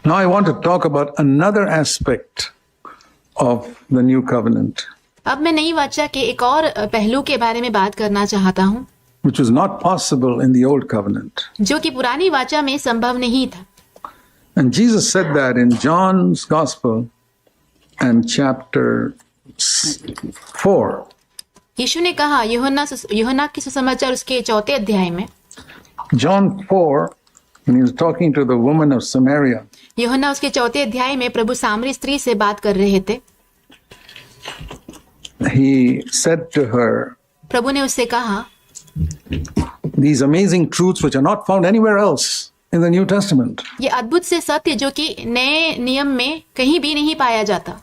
Now I want to talk about another aspect of the new covenant, अब मैं नई वाचा के एक और पहलू के बारे में बात करना चाहता हूँ, which was not possible in the old covenant. जो कि पुरानी वाचा में संभव नहीं था. And Jesus said that in John's Gospel and chapter 4. यीशु ने कहा यूहन्ना की सुसमाचार उसके 4 अध्याय में, John 4, when he was talking to the woman of Samaria, यूहन्ना उसके 4 अध्याय में प्रभु सामरी स्त्री से बात कर रहे थे. he said to her, प्रभु ने उससे कहा, these amazing truths which are not found anywhere else in the New Testament. ये अद्भुत से सत्य जो कि नए नियम में कहीं भी नहीं पाया जाता.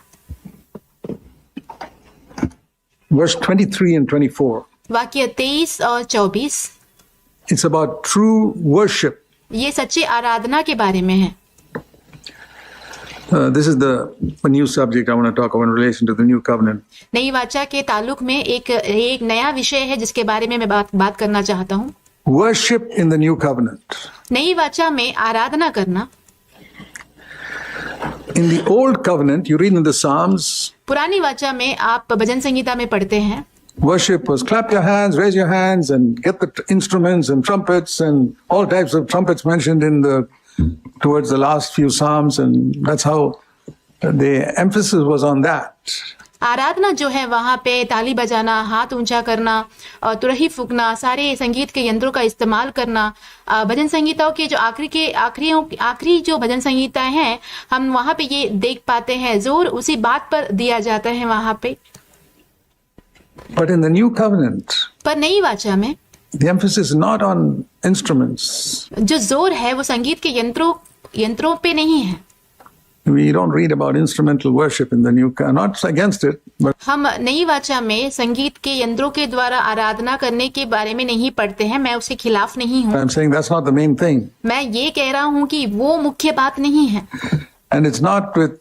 Verse 23 and 24. वाक्य 23 और 24. It's about true worship. ये सच्ची आराधना के बारे में है. This is the new subject I want to talk about in relation to the new covenant. नई वाचा के ताल्लुक में एक नया विषय है जिसके बारे में मैं बात करना चाहता हूँ. Worship in the new covenant. नई वाचा में आराधना करना. In the old covenant, you read in the Psalms, पुरानी वाचा में आप भजन संगीता में पढ़ते हैं, worship was clap your hands, raise your hands, and get the instruments and trumpets and all types of trumpets mentioned in towards the last few Psalms, and that's how the emphasis was on that. आराधना जो है वहाँ पे ताली बजाना, हाथ ऊंचा करना और तुरही फूकना, सारे संगीत के यंत्रों का इस्तेमाल करना. भजन संगीताओं के जो आखिरी जो भजन संगीताएं हैं, हम वहाँ पे ये देख पाते हैं, जोर उसी बात पर दिया जाता है वहाँ पे. But in the new covenant, पर नई वाचा में the emphasis is not on instruments. जो जोर है वो संगीत के यंत्रों पे नहीं है. We don't read about instrumental worship in the new covenant. Not against it, but हम नई वाचा में संगीत के यंत्रों के द्वारा आराधना करने के बारे में नहीं पढ़ते हैं. मैं उसके खिलाफ नहीं हूँ. I'm saying that's not the main thing. मैं ये कह रहा हूँ कि वो मुख्य बात नहीं है. And it's not with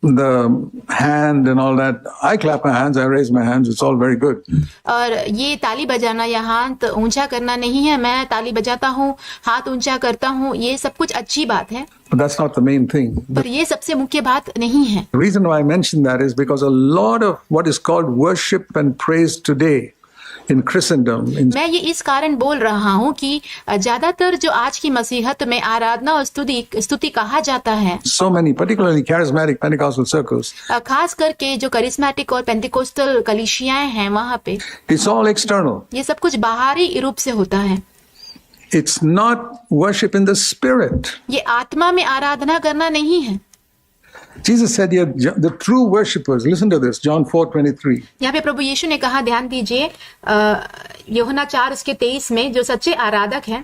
the hand and all that. I clap my hands, I raise my hands, it's all very good. और ये ताली बजाना या हाथ ऊंचा करना नहीं है. मैं ताली बजाता हूँ, हाथ ऊंचा करता हूँ, ये सब कुछ अच्छी बात है, But that's not the main thing. पर ये सबसे मुख्य बात नहीं है. The reason why I mention that is because a lot of what is called worship and praise today in Christendom, मैं ये इस कारण बोल रहा हूँ कि ज्यादातर जो आज की मसीहत में आराधना और स्तुति कहा जाता है, so many, particularly charismatic Pentecostal circles, खास करके जो करिश्मेटिक और पेंटिकोस्टल कलीसियाएं हैं वहाँ पे, it's all external. ये सब कुछ बाहरी रूप से होता है. It's not worship in the spirit. ये आत्मा में आराधना करना नहीं है. Jesus said here, the true worshippers, listen to this, John 4:23. यहाँ पे प्रभु यीशु ने कहा, ध्यान दीजिए, यूहन्ना 4:23 में, जो सच्चे आराधक हैं,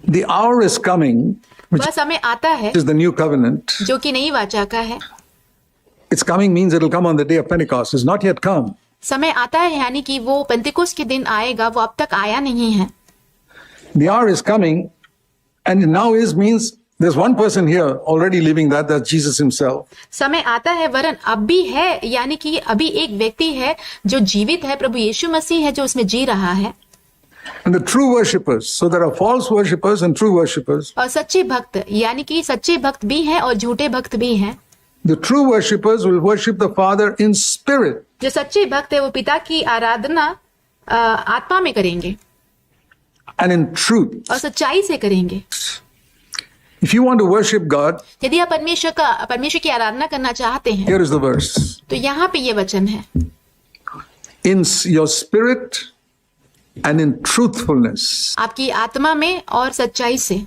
The hour is coming, which वह समय आता है is the new covenant. जो कि नई वाचा का है. It's coming means it'll come on the day of Pentecost. It's not yet come. समय आता है यानी कि वो पेंतिकुस्त के दिन आएगा, वो अब तक आया नहीं है. The hour is coming, and now is means there's one person here already living that, that's Jesus himself. समय आता है वरन अब भी है, यानी कि अभी एक व्यक्ति है जो जीवित है, प्रभु यीशु मसीह है जो उसमें जी रहा है. And the true worshippers, so there are false worshippers and true worshippers. और सच्चे भक्त, यानी कि सच्चे भक्त भी हैं और झूठे भक्त भी हैं. The true worshippers will worship the Father in spirit. जो सच्चे भक्त है वो पिता की आराधना आत्मा में करेंगे And in truth. और सच्चाई से करेंगे. If you want to worship God, यदि आप परमेश्वर की आराधना करना चाहते हैं, here is the verse. तो यहाँ पे ये वचन है, In your spirit and in truthfulness. आपकी आत्मा में और सच्चाई से.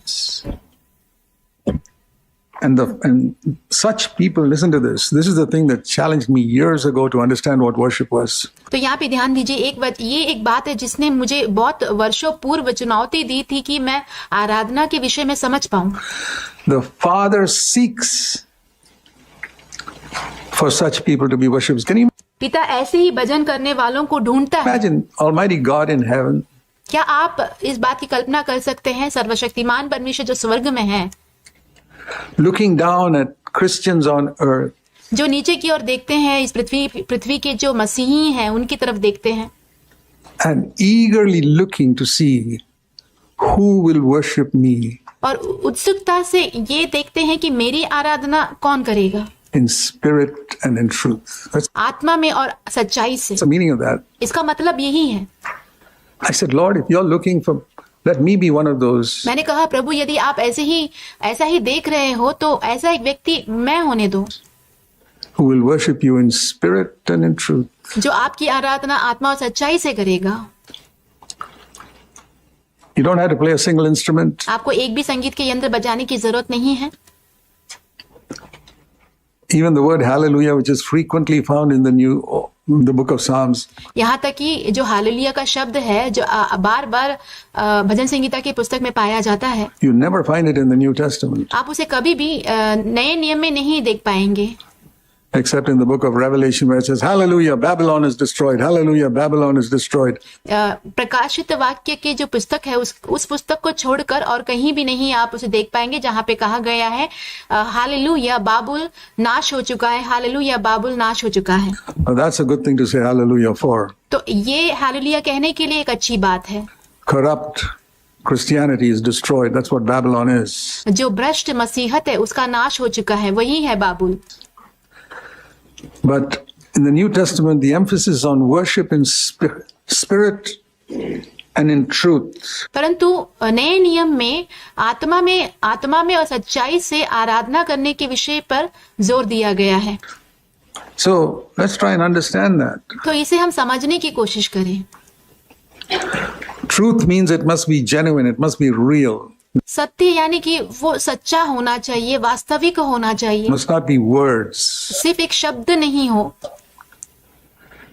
And such people, listen to this. This is the thing that challenged me years ago to understand what worship was. तो यहाँ पे ध्यान दीजिए, ये एक बात है जिसने मुझे बहुत वर्षों पूर्व चुनौती दी थी कि मैं आराधना के विषय में समझ पाऊं. The Father seeks for such people to be worshippers. Can you पिता ऐसे ही भजन करने वालों को ढूंढता है. imagine Almighty God in heaven? क्या आप इस बात की कल्पना कर सकते हैं, सर्वशक्तिमान परमेश्वर जो स्वर्ग में है, looking down at Christians on earth, जो नीचे की ओर देखते हैं, इस पृथ्वी के जो मसीही हैं उनकी तरफ देखते हैं, and eagerly looking to see who will worship me. और उत्सुकता से ये देखते हैं कि मेरी आराधना कौन करेगा, in spirit and in truth. That's आत्मा में और सच्चाई से। the meaning of that. इसका मतलब यही है। I said, Lord, if you're looking for, let me be one of those. मैंने कहा प्रभु यदि आप ऐसा ही देख रहे हो तो ऐसा एक व्यक्ति मैं होने दो Who will worship you in spirit and in truth. जो आपकी आराधना आत्मा और सच्चाई से करेगा। You don't have to play a single instrument. आपको एक भी संगीत के यंत्र बजाने की जरूरत नहीं है। Even the word hallelujah, which is frequently found in the book of Psalms, यहाँ तक कि जो हालेलुया का शब्द है जो बार बार भजन संगीता की पुस्तक में पाया जाता है, you never find it in the New Testament, आप उसे कभी भी नए नियम में नहीं देख पाएंगे, except in the book of Revelation where it says, hallelujah, Babylon is destroyed, hallelujah, Babylon is destroyed. प्रकाशित वाक्य के जो पुस्तक है उस पुस्तक को छोड़कर और कहीं भी नहीं आप उसे देख पाएंगे जहाँ पे कहा गया है हालेलुया बाबुल नाश हो चुका है, हालेलुया बाबुल नाश हो चुका है। Well, that's a good thing to say hallelujah for. तो ये हालेलुया कहने के लिए एक अच्छी बात है। Corrupt Christianity is destroyed. That's what Babylon is. जो भ्रष्ट मसीहत है उसका नाश हो चुका है, वही है बाबुल। But in the New Testament, the emphasis is on worship in spirit and in truth. परंतु नए नियम में आत्मा में और सच्चाई से आराधना करने के विषय पर जोर दिया गया है। So let's try and understand that. तो इसे हम समझने की कोशिश करें। Truth means it must be genuine, it must be real. सत्य यानी कि वो सच्चा होना चाहिए, वास्तविक होना चाहिए, It must not be words. सिर्फ एक शब्द नहीं हो।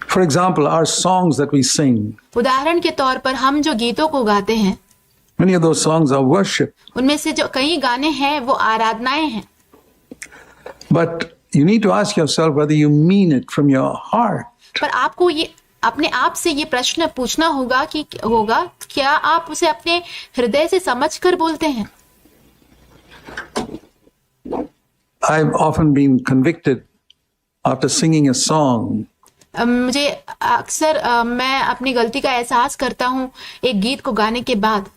For example, our songs that we sing, उदाहरण के तौर पर हम जो गीतों को गाते हैं many of those songs are worship. उनमें से जो कई गाने हैं वो आराधनाएं हैं। But you need to ask yourself whether you mean it from your heart. पर आपको ये अपने आप से ये प्रश्न पूछना होगा कि क्या आप उसे अपने हृदय से समझकर बोलते हैं। I've often been convicted after singing a song. मुझे अक्सर मैं अपनी गलती का एहसास करता हूँ एक गीत को गाने के बाद।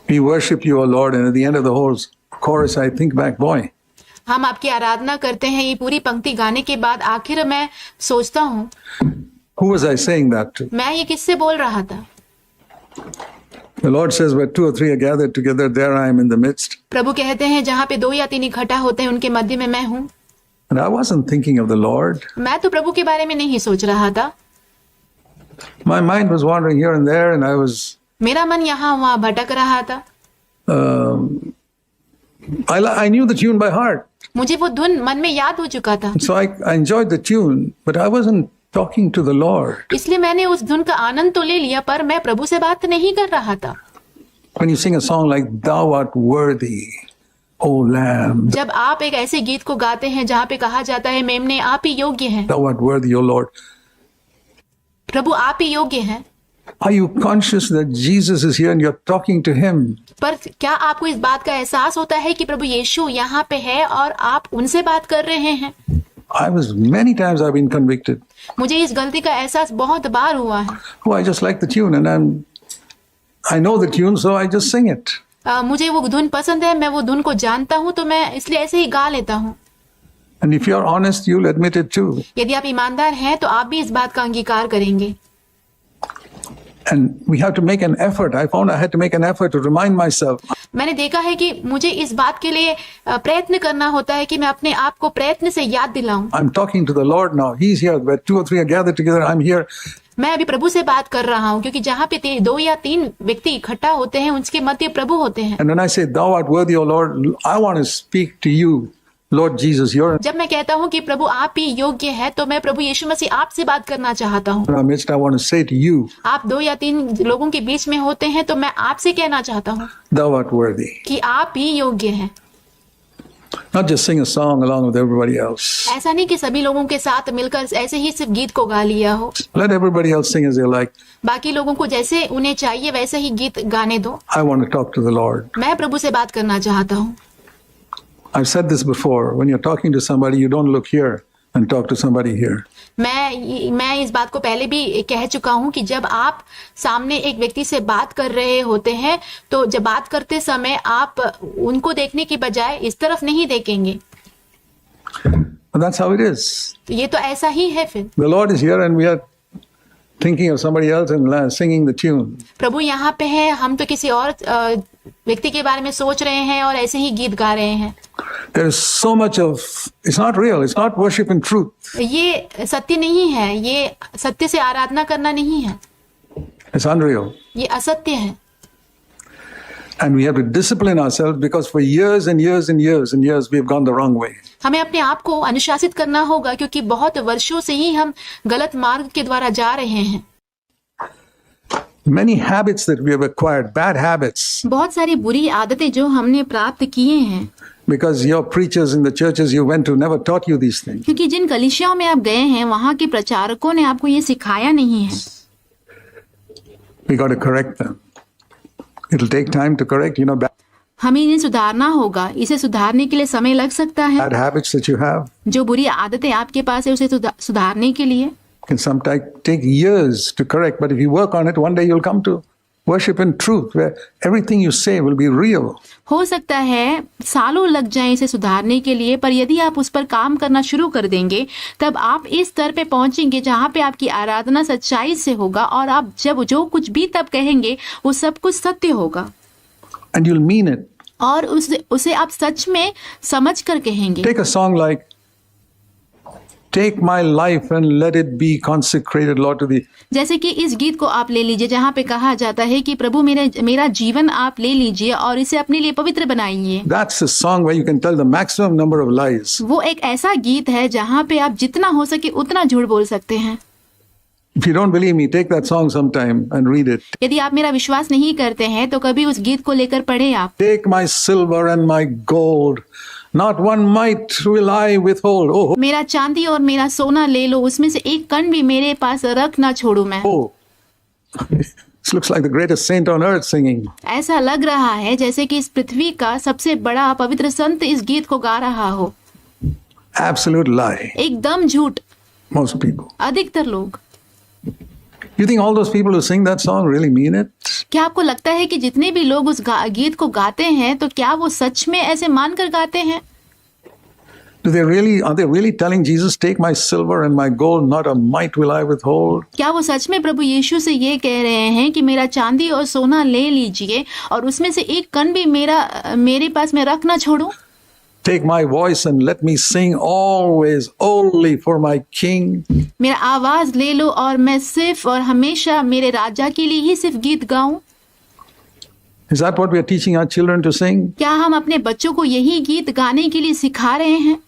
We worship you, O Lord, and at the end of the whole chorus, I think back, boy, हम आपकी आराधना करते हैं, ये पूरी पंक्ति गाने के बाद आखिर मैं सोचता हूँ who was I saying that to? मैं ये किससे बोल रहा था। The Lord says, where two or three are gathered together, there I am in the midst. प्रभु कहते हैं जहाँ पे 2 या 3 इकट्ठा होते हैं उनके मध्य में मैं हूँ। And I wasn't thinking of the Lord. मैं तो प्रभु के बारे में नहीं सोच रहा था, My mind was wandering here and there, and I was, मेरा मन यहाँ वहाँ भटक रहा था। I knew the tune by heart. मुझे वो धुन मन में याद हो चुका था, So I enjoyed the tune, but I wasn't talking to the Lord. इसलिए मैंने उस धुन का आनंद तो ले लिया पर मैं प्रभु से बात नहीं कर रहा था। When you sing a song like Thou art worthy, O Lamb, जब आप एक ऐसे गीत को गाते हैं जहाँ पे कहा जाता है मेमने आप ही योग्य हैं, Thou art worthy, O Lord, प्रभु आप ही योग्य हैं, are you conscious that Jesus is here and you're talking to Him? पर क्या आपको इस बात का एहसास होता है कि प्रभु यीशु यहाँ पे है और आप उनसे बात कर रहे हैं। Many times I've been convicted. मुझे इस गलती का एहसास बहुत बार हुआ है। Oh, I just like the tune and I know the tune, so I just sing it. मुझे वो धुन पसंद है, मैं वो धुन को जानता हूँ तो मैं इसलिए ऐसे ही गा लेता हूँ। And if you're honest, you'll admit it too. यदि आप ईमानदार हैं तो आप भी इस बात का अंगीकार करेंगे। And we have to make an effort. I found I had to make an effort to remind myself. मैंने देखा है कि मुझे इस बात के लिए प्रयत्न करना होता है कि मैं अपने आप को प्रयत्न से याद दिलाऊं। I'm talking to the Lord now. He's here. Where 2 or 3 are gathered together, I'm here. मैं अभी प्रभु से बात कर रहा हूँ क्योंकि जहाँ पे 2 या 3 व्यक्ति इकट्ठा होते हैं उनके मध्य प्रभु होते हैं। And when I say, Thou art worthy, O Lord, I want to speak to you, Lord Jesus. You're जब मैं कहता हूँ कि प्रभु आप ही योग्य है तो मैं प्रभु यीशु मसीह आपसे बात करना चाहता हूँ। in our midst. I want to say to you, आप 2 या 3 लोगों के बीच में होते हैं तो मैं आपसे कहना चाहता हूँ Thou art worthy. कि आप ही योग्य हैं। Not just sing a song along with everybody else. ऐसा नहीं कि सभी लोगों के साथ मिलकर ऐसे ही सिर्फ गीत को गा लिया हो, Let everybody else sing as they like. बाकी लोगों को जैसे उन्हें चाहिए वैसे ही गीत गाने दो। I want to talk to the Lord. मैं प्रभु से बात करना चाहता हूँ। I've said this before. When you're talking to somebody, you don't look here and talk to somebody here. मैं इस बात को पहले भी कह चुका हूं कि जब आप सामने एक व्यक्ति से बात कर रहे होते हैं तो जब बात करते समय आप उनको देखने की बजाय इस तरफ नहीं देखेंगे। And that's how it is. तो ये तो ऐसा ही है फिर। The Lord is here and we are thinking of somebody else and singing the tune. प्रभु यहाँ पे है, हम तो किसी और व्यक्ति के बारे में सोच रहे हैं और ऐसे ही गीत गा रहे हैं। There is so much of, it's not real, it's not worship in truth. ये सत्य नहीं है, ये सत्य से आराधना करना नहीं है, It's unreal. ये असत्य है। And we have to discipline ourselves because for years and years and years and years we have gone the wrong way. हमें अपने आप को अनुशासित करना होगा क्योंकि बहुत वर्षों से ही हम गलत मार्ग के द्वारा जा रहे हैं। Many habits that we have acquired, bad habits, बहुत सारी बुरी आदतें जो हमने प्राप्त किए हैं because your preachers in the churches you went to never taught you these things. क्योंकि जिन कलीसियाओं में आप गए हैं वहाँ के प्रचारकों ने आपको ये सिखाया नहीं है। We got to correct them. It'll take time to correct, bad हमें इन्हें सुधारना होगा, इसे सुधारने के लिए समय लग सकता है। habits that you have जो बुरी आदतें आपके पास है उसे सुधारने के लिए can sometimes take years to correct, but if you work on it, one day you'll come to worship in truth, where everything you say will be real. हो सकता है सालों लग जाएं इसे सुधारने के लिए, पर यदि आप उस पर काम करना शुरू कर देंगे तब आप इस स्तर पे पहुंचेंगे जहां पे आपकी आराधना सच्चाई से होगा और आप जब जो कुछ भी तब कहेंगे वो सब कुछ सत्य होगा And you'll mean it. और उसे आप सच में समझ कर कहेंगे। Take a song like Take my life and let it be consecrated, Lord, to thee. जैसे कि इस गीत को आप ले लीजिए जहाँ पे कहा जाता है कि प्रभु मेरा जीवन आप ले लीजिए और इसे अपने लिए पवित्र बनाइए। That's a song where you can tell the maximum number of lies. वो एक ऐसा गीत है जहाँ पे आप जितना हो सके उतना झूठ बोल सकते हैं। If you don't believe me, take that song sometime and read it. यदि आप मेरा विश्वास नहीं करते हैं तो कभी उस गीत को लेकर पढ़े आप। Take my silver and my gold, not one mite will I withhold. Oh, मेरा चांदी और मेरा सोना ले लो, उसमें से एक कण भी मेरे पास रख ना छोड़ू मैं। oh. This looks like the greatest saint on earth singing. ऐसा लग रहा है जैसे कि इस पृथ्वी का सबसे बड़ा पवित्र संत इस गीत को गा रहा हो। Absolute lie. एकदम झूठ। Most people. अधिकतर लोग। You think all those people who sing that song really mean it? क्या आपको लगता है कि जितने भी लोग उस गीत को गाते हैं तो क्या वो सच में ऐसे मानकर गाते हैं? Are they really telling Jesus, take my silver and my gold, not a mite will I withhold? क्या वो सच में प्रभु यीशु से ये कह रहे हैं कि मेरा चांदी और सोना ले लीजिए और उसमें से एक कण भी मेरे पास में रख ना छोड़ूं? Take my voice and let me sing always only for my King. मेरा आवाज ले लो और मैं सिर्फ और हमेशा मेरे राजा के लिए ही सिर्फ गीत गाऊं। Is that what we are teaching our children to sing? क्या हम अपने बच्चों को यही गीत गाने के लिए सिखा रहे हैं?